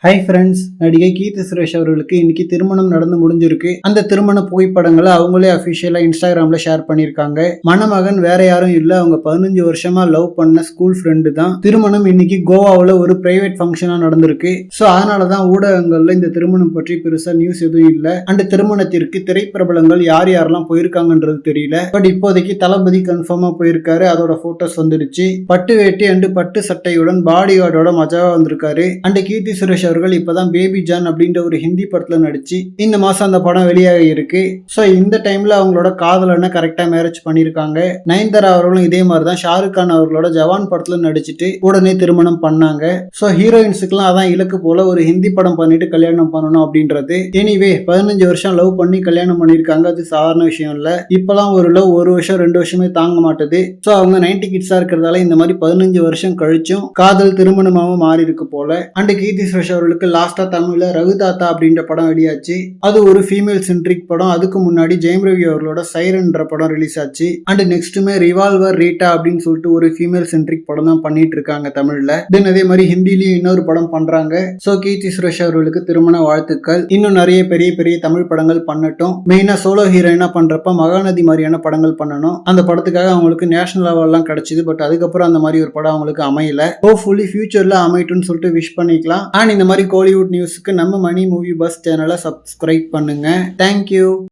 Hi friends, நடிகை கீர்த்தி சுரேஷ் அவர்களுக்கு இன்னைக்கு திருமணம் நடந்து முடிஞ்சிருக்கு. அந்த திருமண புகைப்படங்களை அவங்களே அஃபிஷியலா இன்ஸ்டாகிராம்ல ஷேர் பண்ணியிருக்காங்க. மணமகன் வேற யாரும் இல்ல, அவங்க 15 வருஷமா லவ் பண்ண ஸ்கூல் ஃப்ரெண்டு தான். திருமணம் இன்னைக்கு கோவாவில் ஒரு பிரைவேட் ஃபங்க்ஷனா நடந்திருக்கு. ஸோ அதனாலதான் ஊடகங்கள்ல இந்த திருமணம் பற்றி பெருசா நியூஸ் எதுவும் இல்லை. அந்த திருமணத்திற்கு திரைப்பிரபலங்கள் யார் யாரெல்லாம் போயிருக்காங்கன்றது தெரியல. பட் இப்போதைக்கு தளபதி கன்ஃபார்மா போயிருக்காரு. அதோட போட்டோஸ் வந்துடுச்சு. பட்டு வேட்டி அண்டு பட்டு சட்டையுடன் பாடி கார்டோட மஜாவா வந்திருக்காரு. அண்ட் கீர்த்தி சுரேஷ் அவர்கள் இப்பதான் பேபி ஜான் அப்படின்ற ஒரு ஹிந்தி படத்துல நடிச்சு இந்த மாசம் அந்த படம் வெளியாக இருக்கு. சோ இந்த டைம்ல அவங்களோட காதலனை கரெக்டா மேரேஜ் பண்ணிருக்காங்க. நயன்தாரா அவர்களும் இதே மாதிரிதான் ஷாருக் கான் அவர்களோட ஜவான் படத்துல நடிச்சுட்டு உடனே திருமணம் பண்ணாங்க. சோ ஹீரோயின்ஸுக்குலாம் அதான் இலக்கு போல, ஒரு ஹிந்தி படம் பண்ணிட்டு கல்யாணம் பண்ணணும் அப்படின்றது. எனிவே 15 வருஷம் லவ் பண்ணி கல்யாணம் பண்ணிருக்காங்க. அது சாதாரண விஷயம் இல்ல. இப்பெல்லாம் ஒரு லவ் 1 வருஷம் 2 வருஷமே தாங்க மாட்டுது. சோ அவங்க 90 கிட்ஸா இருக்கிறதால இந்த மாதிரி 15 வருஷம் கழிச்சும் காதல் திருமணமாவும் மாறி இருக்கு போல. அண்ட் கீர்த்தி சுரேஷ் அவர்களுக்கு லாஸ்டா தமிழ்ல ரகுதாத்தா அப்படின்ற படம் வெளியாச்சு. அது ஒரு ஃபீமேல் சென்ட்ரிக் படம். அதுக்கு முன்னாடி ஜெயம் ரவி அவர்களோட சைரன்ற படம் ரிலீஸ் ஆச்சு. அண்ட் நெக்ஸ்ட்டுமே ரிவால்வர் ரீட்டா அப்படின்னு சொல்லிட்டு ஒரு ஃபீமேல் சென்ட்ரிக் படம் தான் பண்ணிட்டு இருக்காங்க தமிழ்ல. தென் அதே மாதிரி ஹிந்திலையும் இன்னொரு படம் பண்றாங்க. சோ கீர்த்தி சுரேஷ் அவர்களுக்கு திருமண வாழ்த்துக்கள். இன்னும் நிறைய பெரிய பெரிய தமிழ் படங்கள் பண்ணட்டும். மெயினா சோலோ ஹீரோயினா பண்றப்ப மகாநதி மாதிரியான படங்கள் பண்ணணும். அந்த படத்துக்காக அவங்களுக்கு நேஷனல் அவார்ட்லாம் கிடைச்சது. பட் அதுக்கப்புறம் அந்த மாதிரி ஒரு படம் அவங்களுக்கு அமையல. ஹோப்ஃபுல்லி ஃபியூச்சர்ல அமையட்டும்னு சொல்லிட்டு விஷ் பண்ணிக்கலாம். அண்ட் இந்த மாதிரி கோலிவுட் நியூஸுக்கு நம்ம மணி மூவி பஸ் சேனலை சப்ஸ்கிரைப் பண்ணுங்க. தேங்க்யூ.